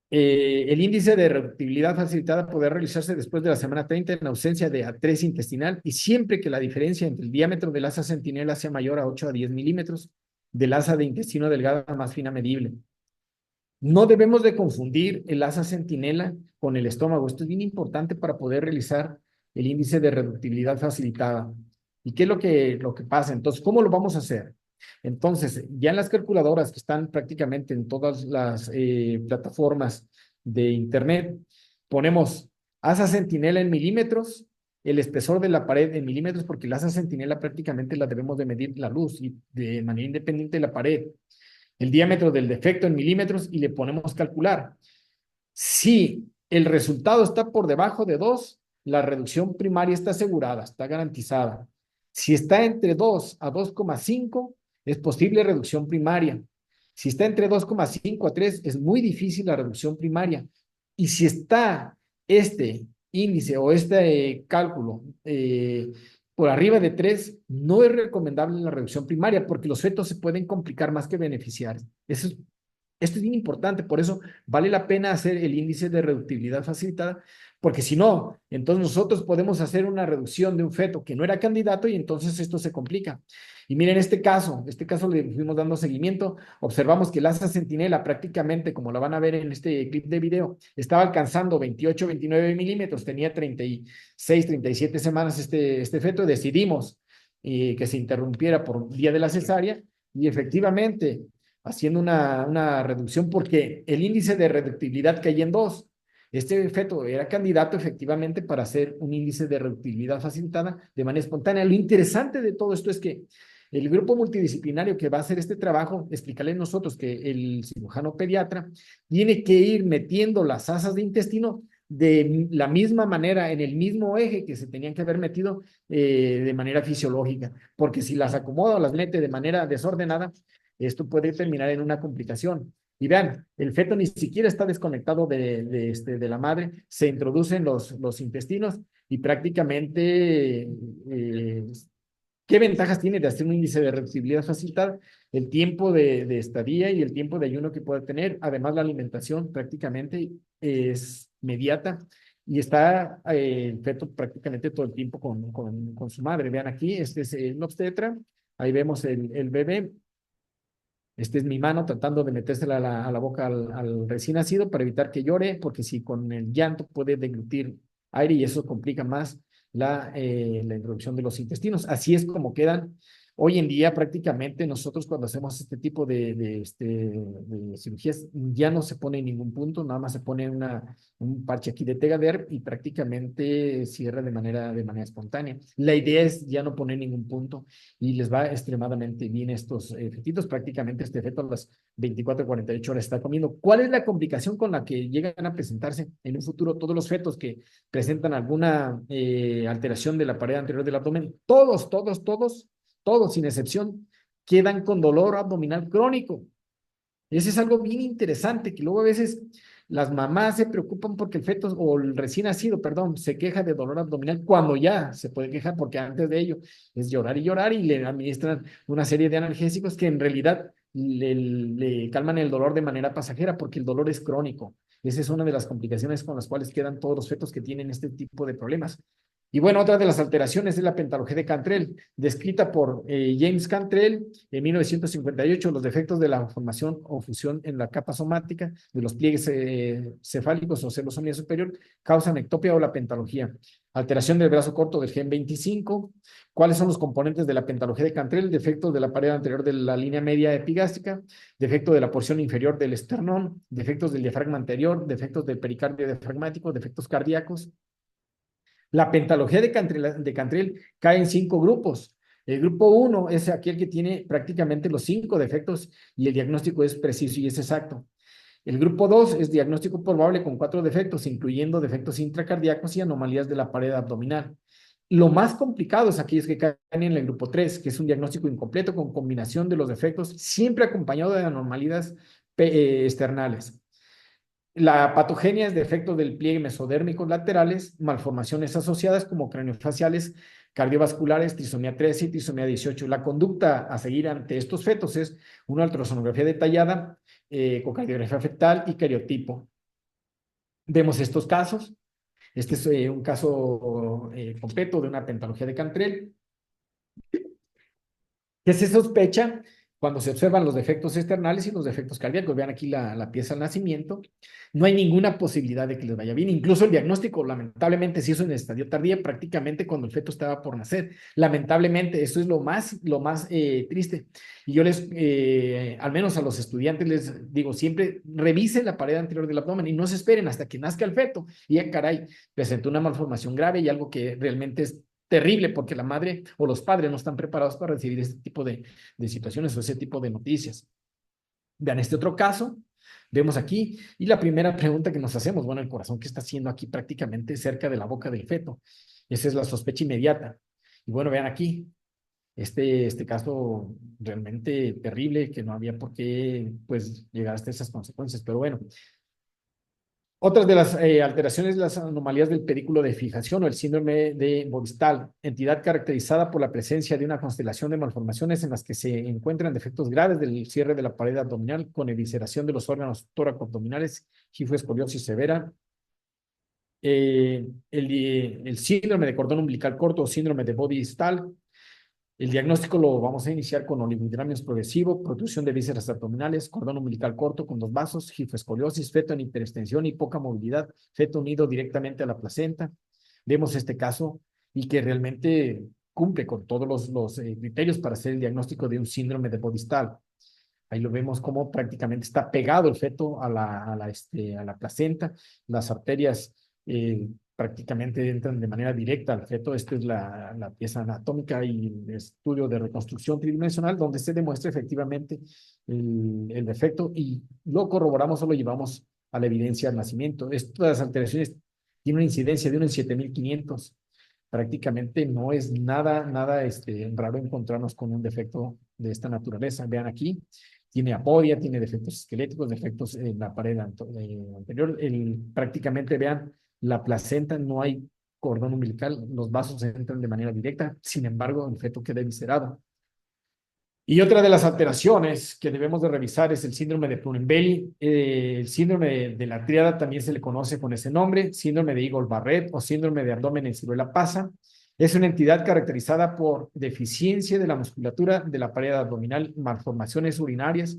El índice de reductibilidad facilitada podrá realizarse después de la semana 30 en ausencia de A3 intestinal y siempre que la diferencia entre el diámetro del asa centinela sea mayor a 8 a 10 milímetros del asa de intestino delgada más fina medible. No debemos de confundir el asa centinela con el estómago. Esto es bien importante para poder realizar el índice de reductibilidad facilitada. ¿Y qué es lo que pasa? Entonces, ¿cómo lo vamos a hacer? Entonces, ya en las calculadoras que están prácticamente en todas las plataformas de Internet, ponemos asa centinela en milímetros, el espesor de la pared en milímetros, porque la asa centinela prácticamente la debemos de medir la luz y de manera independiente de la pared, el diámetro del defecto en milímetros y le ponemos calcular. Si el resultado está por debajo de 2, la reducción primaria está asegurada, está garantizada. Si está entre 2 a 2,5, es posible reducción primaria. Si está entre 2,5 a 3, es muy difícil la reducción primaria. Y si está este índice o este cálculo por arriba de 3, no es recomendable la reducción primaria porque los fetos se pueden complicar más que beneficiar. Esto es bien importante, por eso vale la pena hacer el índice de reductibilidad facilitada, porque si no, entonces nosotros podemos hacer una reducción de un feto que no era candidato y entonces esto se complica. Y miren este caso le fuimos dando seguimiento, observamos que el asa centinela prácticamente, como lo van a ver en este clip de video, estaba alcanzando 28, 29 milímetros, tenía 36, 37 semanas este feto, decidimos que se interrumpiera por vía de la cesárea y efectivamente haciendo una reducción porque el índice de reductibilidad caía en 2. Este feto era candidato efectivamente para hacer un índice de reductibilidad facilitada de manera espontánea. Lo interesante de todo esto es que el grupo multidisciplinario que va a hacer este trabajo, explicarles nosotros que el cirujano pediatra tiene que ir metiendo las asas de intestino de la misma manera, en el mismo eje que se tenían que haber metido de manera fisiológica, porque si las acomoda o las mete de manera desordenada, esto puede terminar en una complicación. Y vean, el feto ni siquiera está desconectado de la madre, se introducen los intestinos y prácticamente, ¿qué ventajas tiene de hacer un índice de reducibilidad facilitada? El tiempo de estadía y el tiempo de ayuno que puede tener. Además, la alimentación prácticamente es inmediata y está el feto prácticamente todo el tiempo con su madre. Vean aquí, este es el obstetra, ahí vemos el bebé. Este es mi mano tratando de metérsela a la boca al recién nacido para evitar que llore, porque si con el llanto puede deglutir aire y eso complica más la introducción de los intestinos. Así es como quedan. Hoy en día prácticamente nosotros cuando hacemos este tipo de cirugías ya no se pone en ningún punto, nada más se pone un parche aquí de Tegader y prácticamente cierra de manera espontánea. La idea es ya no poner ningún punto y les va extremadamente bien estos fetitos. Prácticamente este feto a las 24, 48 horas está comiendo. ¿Cuál es la complicación con la que llegan a presentarse en un futuro todos los fetos que presentan alguna alteración de la pared anterior del abdomen? Todos, sin excepción, quedan con dolor abdominal crónico. Ese es algo bien interesante, que luego a veces las mamás se preocupan porque el feto o el recién nacido, perdón, se queja de dolor abdominal cuando ya se puede quejar, porque antes de ello es llorar y le administran una serie de analgésicos que en realidad le calman el dolor de manera pasajera porque el dolor es crónico. Esa es una de las complicaciones con las cuales quedan todos los fetos que tienen este tipo de problemas. Y bueno, otra de las alteraciones es la pentalogía de Cantrell, descrita por James Cantrell en 1958, los defectos de la formación o fusión en la capa somática de los pliegues cefálicos o celosomía superior causan ectopia o la pentalogía. Alteración del brazo corto del gen 25. ¿Cuáles son los componentes de la pentalogía de Cantrell? Defectos de la pared anterior de la línea media epigástrica, defecto de la porción inferior del esternón, defectos del diafragma anterior, defectos del pericardio diafragmático, defectos cardíacos. La pentalogía de Cantrell cae en 5 grupos. El grupo 1 es aquel que tiene prácticamente los 5 defectos y el diagnóstico es preciso y es exacto. El grupo 2 es diagnóstico probable con 4 defectos, incluyendo defectos intracardíacos y anomalías de la pared abdominal. Lo más complicado es aquellos que caen en el grupo 3, que es un diagnóstico incompleto con combinación de los defectos, siempre acompañado de anomalías externales. La patogenia es defectos del pliegue mesodérmicos laterales, malformaciones asociadas como craniofaciales, cardiovasculares, trisomía 13 y trisomía 18. La conducta a seguir ante estos fetos es una ultrasonografía detallada, ecocardiografía fetal y cariotipo. Vemos estos casos. Este es un caso completo de una pentalogía de Cantrell. ¿Qué se sospecha? Cuando se observan los defectos externales y los defectos cardíacos, vean aquí la pieza al nacimiento, no hay ninguna posibilidad de que les vaya bien. Incluso el diagnóstico, lamentablemente, se hizo en estadio tardía, prácticamente cuando el feto estaba por nacer. Lamentablemente, eso es lo más triste. Y yo al menos a los estudiantes les digo, siempre revisen la pared anterior del abdomen y no se esperen hasta que nazca el feto. Y caray, presentó una malformación grave y algo que realmente es terrible porque la madre o los padres no están preparados para recibir este tipo de situaciones o ese tipo de noticias. Vean este otro caso, vemos aquí, y la primera pregunta que nos hacemos, bueno, el corazón, ¿qué está haciendo aquí prácticamente cerca de la boca del feto? Esa es la sospecha inmediata. Y bueno, vean aquí, este caso realmente terrible, que no había por qué, pues, llegar hasta esas consecuencias, pero bueno. Otras de las alteraciones, las anomalías del pedículo de fijación o el síndrome de Boristal, entidad caracterizada por la presencia de una constelación de malformaciones en las que se encuentran defectos graves del cierre de la pared abdominal con evisceración de los órganos tóraco-abdominales, gifoescoliosis severa, el síndrome de cordón umbilical corto o síndrome de Boristal. El diagnóstico lo vamos a iniciar con oligohidramias progresivo, protrusión de vísceras abdominales, cordón umbilical corto con 2 vasos, gifoescoliosis, feto en hiperextensión y poca movilidad, feto unido directamente a la placenta. Vemos este caso y que realmente cumple con todos los criterios para hacer el diagnóstico de un síndrome de Bodistal. Ahí lo vemos como prácticamente está pegado el feto a la placenta, las arterias prácticamente entran de manera directa al feto. Esta es la pieza anatómica y el estudio de reconstrucción tridimensional donde se demuestra efectivamente el defecto y lo corroboramos o lo llevamos a la evidencia del nacimiento. Estas alteraciones tienen una incidencia de 1 en 7,500. Prácticamente no es nada raro encontrarnos con un defecto de esta naturaleza. Vean aquí, tiene apodia, tiene defectos esqueléticos, defectos en la pared anterior. Prácticamente, vean, la placenta, no hay cordón umbilical, los vasos entran de manera directa, sin embargo, el feto queda eviscerado. Y otra de las alteraciones que debemos de revisar es el síndrome de Ploembeli. El síndrome de la tríada también se le conoce con ese nombre, síndrome de Eagle-Barrett o síndrome de abdomen en ciruela pasa. Es una entidad caracterizada por deficiencia de la musculatura de la pared abdominal, malformaciones urinarias,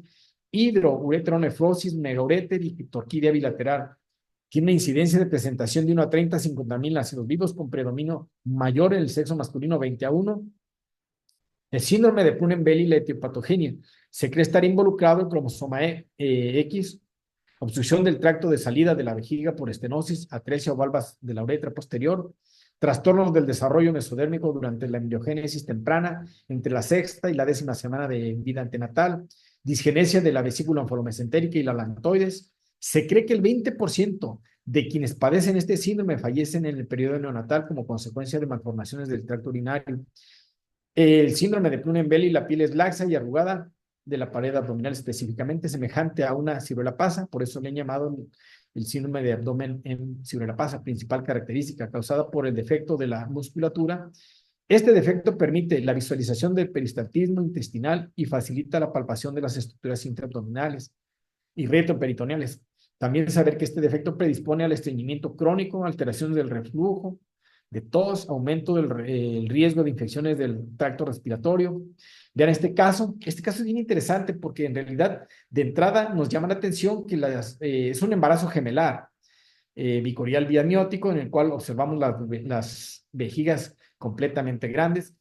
hidrouretronefrosis, megaureter y pictorquidia bilateral. Tiene una incidencia de presentación de 1 a 30 a 50,000 nacidos vivos, con predominio mayor en el sexo masculino, 20-1. El síndrome de Ploembeli y la etiopatogenia se cree estar involucrado el cromosoma X, obstrucción del tracto de salida de la vejiga por estenosis, atresia o valvas de la uretra posterior, trastornos del desarrollo mesodérmico durante la embriogénesis temprana, entre la 6ª y la 10ª semana de vida antenatal, disgenesia de la vesícula onfolomesentérica y la lantoides. Se cree que el 20% de quienes padecen este síndrome fallecen en el periodo neonatal como consecuencia de malformaciones del tracto urinario. El síndrome de Ploembeli, la piel es laxa y arrugada de la pared abdominal, específicamente semejante a una ciruela pasa, por eso le han llamado el síndrome de abdomen en ciruela pasa, principal característica causada por el defecto de la musculatura. Este defecto permite la visualización del peristaltismo intestinal y facilita la palpación de las estructuras intraabdominales y retroperitoneales. También saber que este defecto predispone al estreñimiento crónico, alteraciones del reflujo, de tos, aumento del riesgo de infecciones del tracto respiratorio. Vean este caso es bien interesante porque en realidad de entrada nos llama la atención que es un embarazo gemelar, bicorial biamniótico, en el cual observamos las vejigas completamente grandes,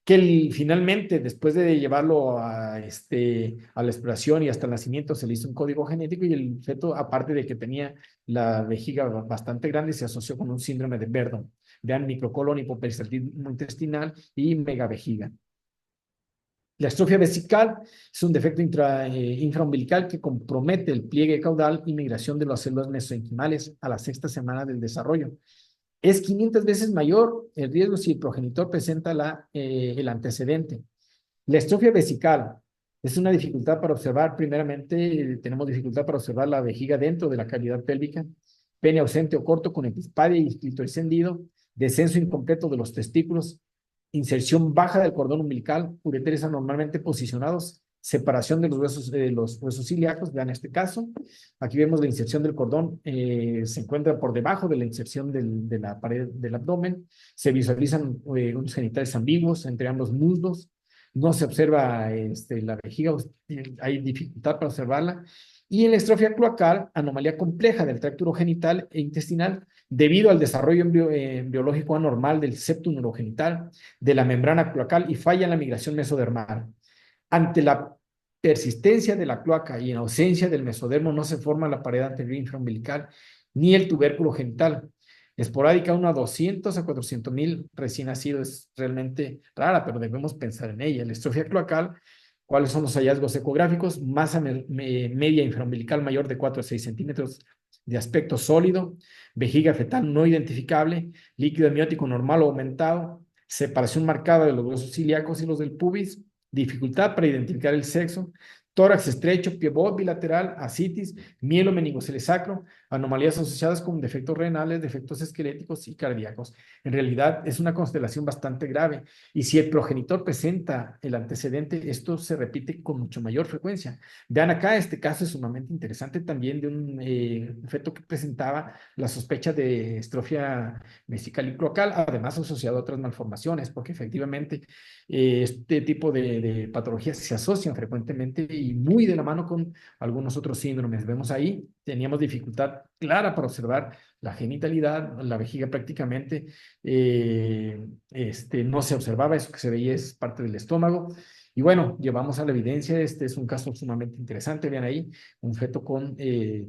que finalmente, después de llevarlo a la exploración y hasta el nacimiento, se le hizo un código genético y el feto, aparte de que tenía la vejiga bastante grande, se asoció con un síndrome de Verdon. Vean, microcolon, hipoperistaltismo intestinal y megavejiga. La estrofia vesical es un defecto infraumbilical que compromete el pliegue caudal y migración de las células mesenquimales a la 6ª semana del desarrollo. Es 500 veces mayor el riesgo si el progenitor presenta el antecedente. La estrofia vesical es una dificultad para observar, primeramente, tenemos dificultad para observar la vejiga dentro de la cavidad pélvica, pene ausente o corto con epispadia y clítoris hendido, descenso incompleto de los testículos, inserción baja del cordón umbilical, ureteres anormalmente posicionados, separación de los huesos ilíacos. Vean este caso. Aquí vemos la inserción del cordón, se encuentra por debajo de la inserción de la pared del abdomen. Se visualizan unos genitales ambiguos entre ambos muslos. No se observa la vejiga, hay dificultad para observarla. Y en la estrofia cloacal, anomalía compleja del tracto urogenital e intestinal debido al desarrollo embriológico anormal del septum urogenital, de la membrana cloacal y falla en la migración mesodermal. Ante la persistencia de la cloaca y en ausencia del mesodermo no se forma la pared anterior infraumbilical ni el tubérculo genital. Esporádica, 1 a 200 a 400,000 recién nacidos, es realmente rara, pero debemos pensar en ella. La estrofia cloacal, ¿cuáles son los hallazgos ecográficos? Masa media infraumbilical mayor de 4 a 6 centímetros de aspecto sólido, vejiga fetal no identificable, líquido amniótico normal o aumentado, separación marcada de los huesos ilíacos y los del pubis, dificultad para identificar el sexo, tórax estrecho, pivot bilateral, ascitis, mielo meningocele-sacro, anomalías asociadas con defectos renales, defectos esqueléticos y cardíacos. En realidad es una constelación bastante grave y si el progenitor presenta el antecedente, esto se repite con mucho mayor frecuencia. Vean acá, este caso es sumamente interesante también de un feto que presentaba la sospecha de estrofia vesical y cloacal, además asociado a otras malformaciones, porque efectivamente este tipo de patologías se asocian frecuentemente y muy de la mano con algunos otros síndromes. Vemos ahí, teníamos dificultad clara para observar la genitalidad, la vejiga prácticamente no se observaba, eso que se veía es parte del estómago. Y bueno, llevamos a la evidencia, este es un caso sumamente interesante, vean ahí, un feto con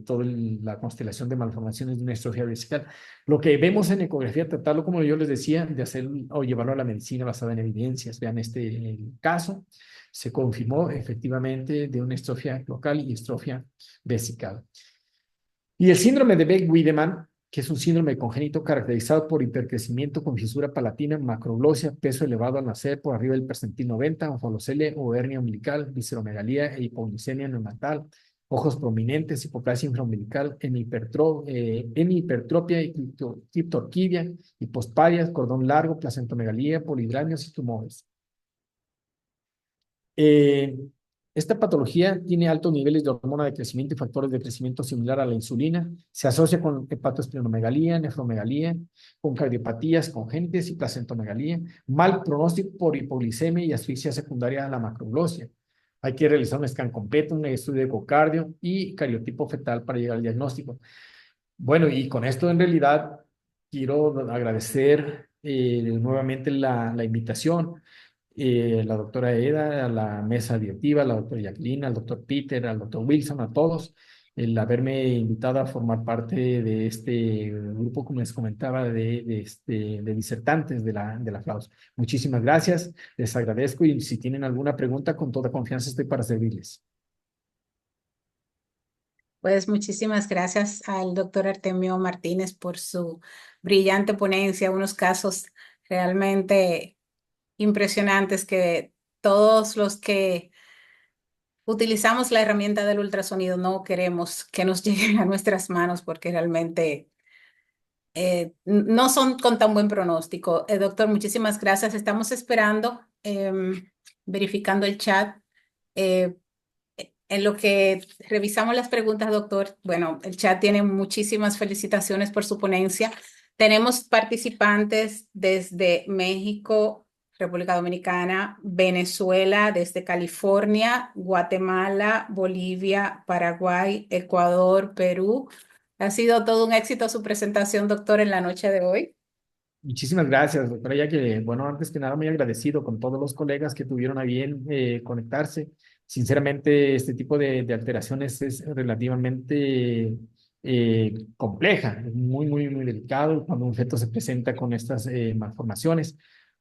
toda la constelación de malformaciones de una estrofia vesical. Lo que vemos en ecografía, tratarlo como yo les decía, de hacer o llevarlo a la medicina basada en evidencias. Vean este caso, se confirmó efectivamente de una estrofia cloacal y estrofia vesical. Y el síndrome de Beck-Wiedemann que es un síndrome congénito caracterizado por hipercrecimiento con fisura palatina, macroglossia, peso elevado al nacer por arriba del percentil 90, onfalocelia o hernia umbilical, visceromegalía e hipoglicemia neonatal, ojos prominentes, hipoplasia infraumbilical, hemihipertropia y criptorquidia, hipospadias, cordón largo, placentomegalía, polidramios y tumores. Eh, Esta patología tiene altos niveles de hormona de crecimiento y factores de crecimiento similar a la insulina. Se asocia con hepatosplenomegalía, nefromegalía, con cardiopatías congénitas y placentomegalía. Mal pronóstico por hipoglicemia y asfixia secundaria a la macroglossia. Hay que realizar un scan completo, un estudio de ecocardio y cariotipo fetal para llegar al diagnóstico. Bueno, y con esto en realidad quiero agradecer nuevamente la invitación, la doctora Eda, a la mesa directiva, a la doctora Jacqueline, al doctor Peter, al doctor Wilson, a todos, el haberme invitado a formar parte de este grupo, como les comentaba, de disertantes de la FLAUS. Muchísimas gracias, les agradezco y si tienen alguna pregunta, con toda confianza estoy para servirles. Pues muchísimas gracias al doctor Artemio Martínez por su brillante ponencia, unos casos realmente impresionantes que todos los que utilizamos la herramienta del ultrasonido no queremos que nos lleguen a nuestras manos porque realmente no son con tan buen pronóstico. Doctor, muchísimas gracias. Estamos esperando, verificando el chat. Eh, en lo que revisamos las preguntas, doctor, bueno, el chat tiene muchísimas felicitaciones por su ponencia. Tenemos participantes desde México, República Dominicana, Venezuela, desde California, Guatemala, Bolivia, Paraguay, Ecuador, Perú. Ha sido todo un éxito su presentación, doctor, en la noche de hoy. Muchísimas gracias, doctora, ya que, bueno, antes que nada, muy agradecido con todos los colegas que tuvieron a bien conectarse. Sinceramente, este tipo de alteraciones es relativamente compleja, es muy delicado cuando un feto se presenta con estas malformaciones.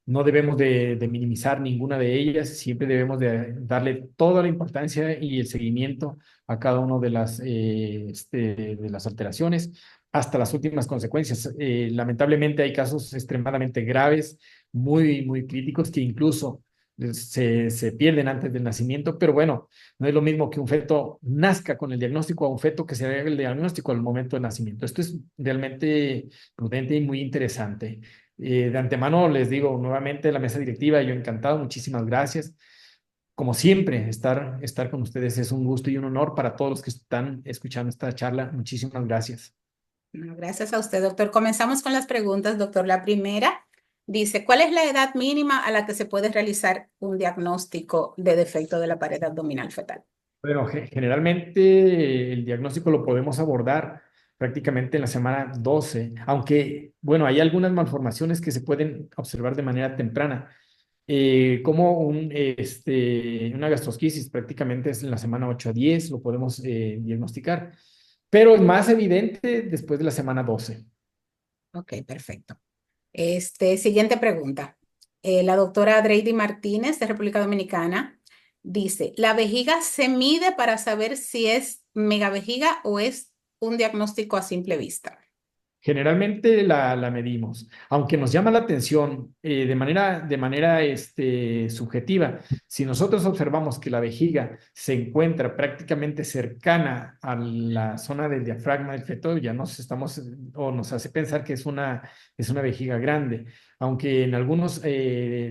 No debemos de minimizar ninguna de ellas, siempre debemos de darle toda la importancia y el seguimiento a cada una de las alteraciones hasta las últimas consecuencias. Lamentablemente hay casos extremadamente graves, muy críticos, que incluso se pierden antes del nacimiento, pero bueno, no es lo mismo que un feto nazca con el diagnóstico a un feto que se haga el diagnóstico al momento del nacimiento. Esto es realmente prudente y muy interesante. De antemano les digo nuevamente la mesa directiva, yo encantado, muchísimas gracias. Como siempre, estar con ustedes es un gusto y un honor para todos los que están escuchando esta charla. Muchísimas gracias. Bueno, gracias a usted, doctor. Comenzamos con las preguntas, doctor. La primera dice, ¿cuál es la edad mínima a la que se puede realizar un diagnóstico de defecto de la pared abdominal fetal? Bueno, generalmente el diagnóstico lo podemos abordar prácticamente en la semana 12, aunque, bueno, hay algunas malformaciones que se pueden observar de manera temprana, como una gastrosquisis prácticamente es en la semana 8 a 10, lo podemos diagnosticar, pero es más evidente después de la semana 12. Ok, perfecto. Siguiente pregunta. La doctora Adreidy Martínez de República Dominicana dice, ¿la vejiga se mide para saber si es megavejiga o es un diagnóstico a simple vista? Generalmente la medimos, aunque nos llama la atención de manera subjetiva. Si nosotros observamos que la vejiga se encuentra prácticamente cercana a la zona del diafragma del feto, ya nos hace pensar que es una vejiga grande. Aunque en algunos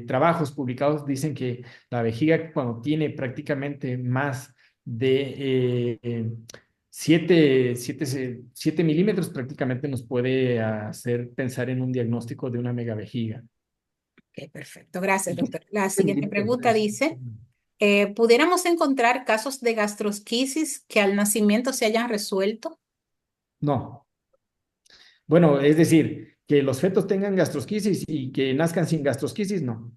trabajos publicados dicen que la vejiga cuando tiene prácticamente más de 7 milímetros prácticamente nos puede hacer pensar en un diagnóstico de una megavejiga. Ok, perfecto. Gracias, doctor. La siguiente pregunta dice, ¿pudiéramos encontrar casos de gastrosquisis que al nacimiento se hayan resuelto? No. Bueno, es decir, que los fetos tengan gastrosquisis y que nazcan sin gastrosquisis, no.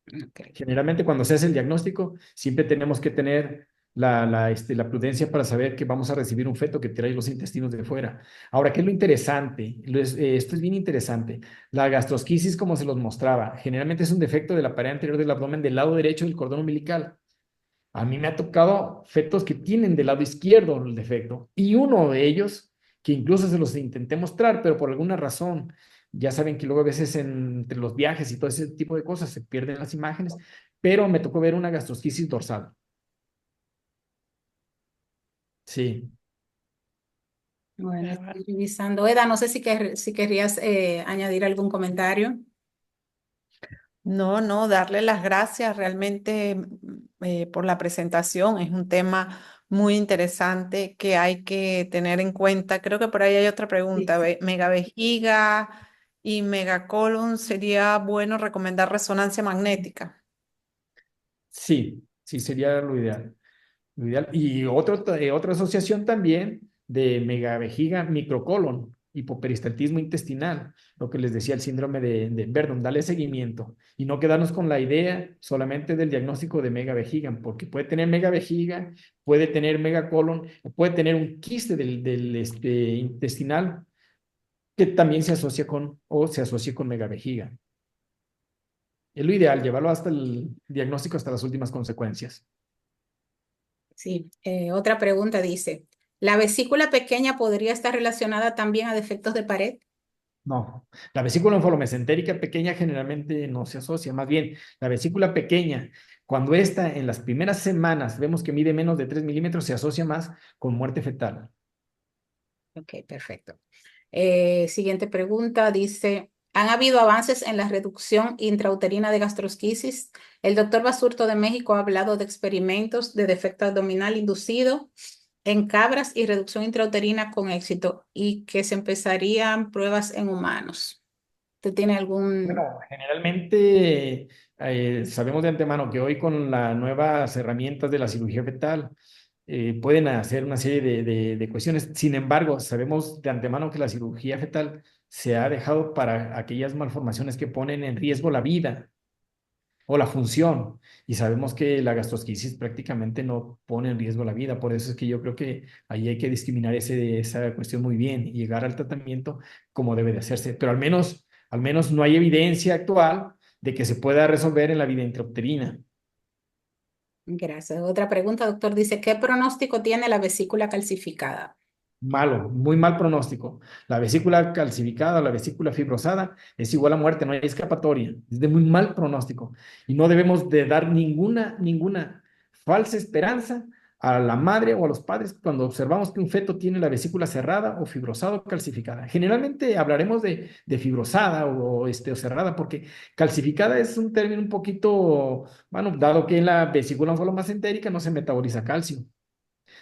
Ok. Generalmente cuando se hace el diagnóstico, siempre tenemos que tener la prudencia para saber que vamos a recibir un feto que trae los intestinos de fuera. Ahora, ¿qué es lo interesante? Esto es bien interesante. La gastrosquisis, como se los mostraba, generalmente es un defecto de la pared anterior del abdomen del lado derecho del cordón umbilical. A mí me ha tocado fetos que tienen del lado izquierdo el defecto y uno de ellos que incluso se los intenté mostrar, pero por alguna razón, ya saben que luego a veces entre los viajes y todo ese tipo de cosas se pierden las imágenes, pero me tocó ver una gastrosquisis dorsal. Sí. Bueno, Bárbaro. estoy revisando. Eda, no sé si querrías añadir algún comentario. No, no, darle las gracias realmente por la presentación. Es un tema muy interesante que hay que tener en cuenta. Creo que por ahí hay otra Sí, pregunta. sí. Megavejiga y megacolon, ¿sería bueno recomendar resonancia magnética? Sí, sí, sería lo ideal. Lo ideal. Y otra asociación también de megavejiga microcolon, hipoperistatismo intestinal, lo que les decía el síndrome de Verdun, darle seguimiento y no quedarnos con la idea solamente del diagnóstico de megavejiga, porque puede tener megavejiga, puede tener megacolon, puede tener un quiste del intestinal que también se asocia con o se asocia con megavejiga. Es lo ideal, llevarlo hasta el diagnóstico, hasta las últimas consecuencias. Sí, otra pregunta dice, ¿la vesícula pequeña podría estar relacionada también a defectos de pared? No, la vesícula onfolomesentérica pequeña generalmente no se asocia, más bien la vesícula pequeña, cuando esta en las primeras semanas vemos que mide menos de 3 milímetros, se asocia más con muerte fetal. Ok, perfecto. Siguiente pregunta dice, ¿han habido avances en la reducción intrauterina de gastrosquisis? El doctor Basurto de México ha hablado de experimentos de defecto abdominal inducido en cabras y reducción intrauterina con éxito y que se empezarían pruebas en humanos. ¿Usted tiene algún... Bueno, generalmente sabemos de antemano que hoy con las nuevas herramientas de la cirugía fetal pueden hacer una serie de cuestiones. Sin embargo, sabemos de antemano que la cirugía fetal se ha dejado para aquellas malformaciones que ponen en riesgo la vida o la función. Y sabemos que la gastrosquisis prácticamente no pone en riesgo la vida. Por eso es que yo creo que ahí hay que discriminar esa cuestión muy bien y llegar al tratamiento como debe de hacerse. Pero al menos no hay evidencia actual de que se pueda resolver en la vida intrauterina. Gracias. Otra pregunta, doctor, dice, ¿qué pronóstico tiene la vesícula calcificada? Malo, muy mal pronóstico. La vesícula calcificada, la vesícula fibrosada es igual a muerte, no hay escapatoria. Es de muy mal pronóstico. Y no debemos de dar ninguna falsa esperanza a la madre o a los padres cuando observamos que un feto tiene la vesícula cerrada o fibrosada o calcificada. Generalmente hablaremos de fibrosada o cerrada porque calcificada es un término un poquito, bueno, dado que en la vesícula onfolomacentérica no se metaboliza calcio.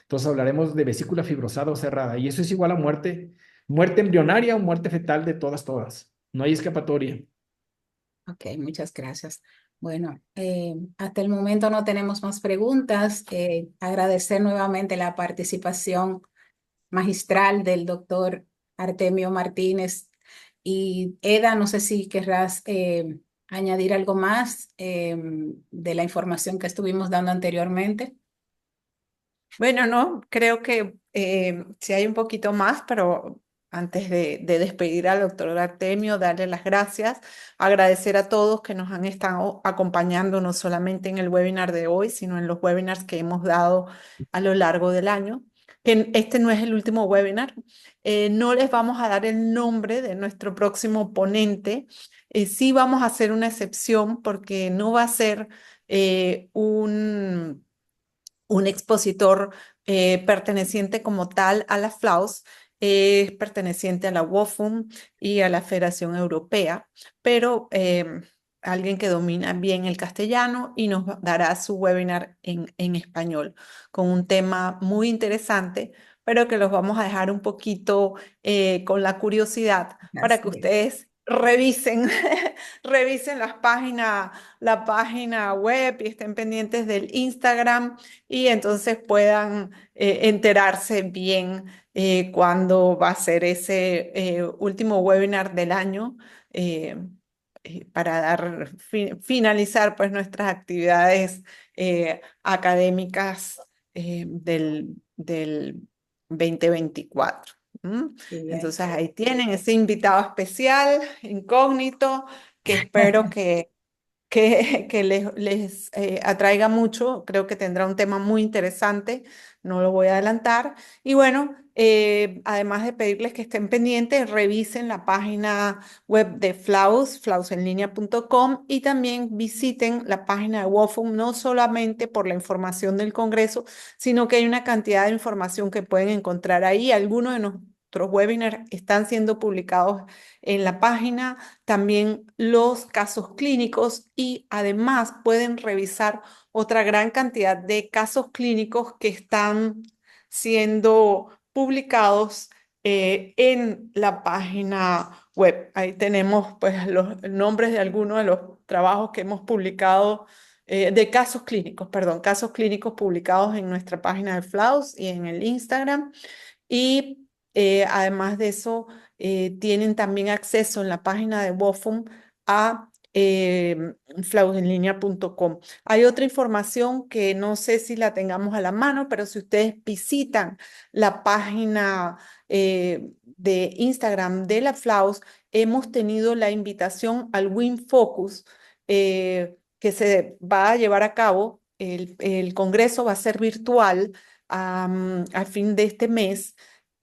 Entonces hablaremos de vesícula fibrosada o cerrada y eso es igual a muerte, muerte embrionaria o muerte fetal de todas. No hay escapatoria. Ok, muchas gracias. Bueno, hasta el momento no tenemos más preguntas. Agradecer nuevamente la participación magistral del doctor Artemio Martínez. Y Eda, no sé si querrás añadir algo más de la información que estuvimos dando anteriormente. Bueno, no, creo que sí hay un poquito más, pero antes de despedir al doctor Artemio, darle las gracias, agradecer a todos que nos han estado acompañando no solamente en el webinar de hoy, sino en los webinars que hemos dado a lo largo del año. Que este no es el último webinar. No les vamos a dar el nombre de nuestro próximo ponente. Sí vamos a hacer una excepción porque no va a ser un expositor perteneciente como tal a la FLAUS, es perteneciente a la WOFUM y a la Federación Europea, pero alguien que domina bien el castellano y nos dará su webinar en español con un tema muy interesante, pero que los vamos a dejar un poquito con la curiosidad para que Así es. ustedes revisen, revisen la página web y estén pendientes del Instagram y entonces puedan enterarse bien cuándo va a ser ese último webinar del año eh, para finalizar pues nuestras actividades académicas del 2024. ¿M? Sí, Entonces ahí tienen ese invitado especial, incógnito, que espero que que les atraiga mucho. Creo que tendrá un tema muy interesante, no lo voy a adelantar. Y bueno, además de pedirles que estén pendientes, revisen la página web de Flaus, flausenlinea.com, y también visiten la página de WOFUM, no solamente por la información del Congreso, sino que hay una cantidad de información que pueden encontrar ahí. Algunos de nuestros webinars están siendo publicados en la página, también los casos clínicos, y además pueden revisar otra gran cantidad de casos clínicos que están siendo publicados en la página web. Ahí tenemos pues los nombres de algunos de los trabajos que hemos publicado, de casos clínicos, perdón, casos clínicos publicados en nuestra página de Flaus y en el Instagram. Y además de eso, tienen también acceso en la página de WOFUM a flausenlinea.com. Hay otra información que no sé si la tengamos a la mano, pero si ustedes visitan la página de Instagram de la Flaus, hemos tenido la invitación al WinFocus, que se va a llevar a cabo. El congreso va a ser virtual al fin de este mes,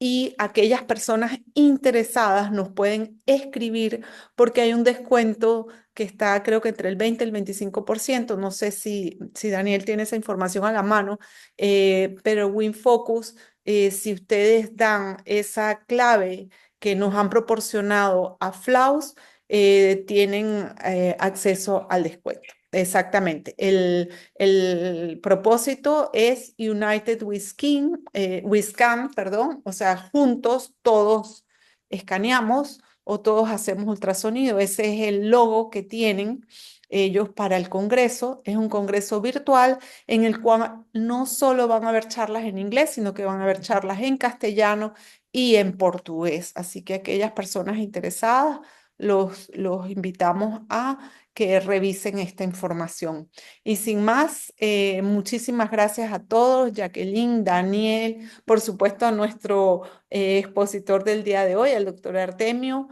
y aquellas personas interesadas nos pueden escribir porque hay un descuento que está, creo que entre el 20 y el 25%. No sé si Daniel tiene esa información a la mano, pero WinFocus, si ustedes dan esa clave que nos han proporcionado a Flaus, tienen acceso al descuento. Exactamente. El propósito es United we Scan, perdón, o sea, juntos todos escaneamos o todos hacemos ultrasonido. Ese es el logo que tienen ellos para el congreso. Es un congreso virtual en el cual no solo van a haber charlas en inglés, sino que van a haber charlas en castellano y en portugués. Así que aquellas personas interesadas los invitamos a que revisen esta información. Y sin más, muchísimas gracias a todos, Jacqueline, Daniel, por supuesto a nuestro expositor del día de hoy, al doctor Artemio.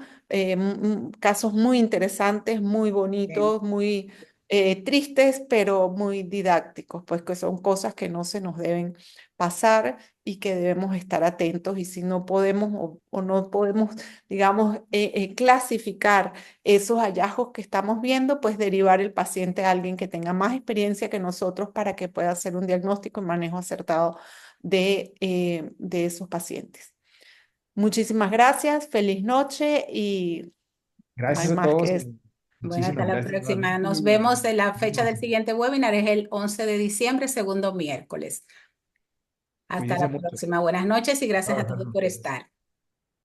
Casos muy interesantes, muy Bien. bonitos, muy tristes, pero muy didácticos, pues que son cosas que no se nos deben pasar y que debemos estar atentos. Y si no podemos o no podemos, digamos, clasificar esos hallazgos que estamos viendo, pues derivar el paciente a alguien que tenga más experiencia que nosotros para que pueda hacer un diagnóstico y manejo acertado de esos pacientes. Muchísimas gracias, feliz noche, y no hay Gracias a más todos. que eso. Bueno, hasta Muchísimas la gracias próxima. nuevamente. Nos vemos en la fecha del siguiente webinar, es el 11 de diciembre, segundo miércoles. Hasta Cuídense la mucho. próxima. Buenas noches y gracias a Buenas todos por noches. estar.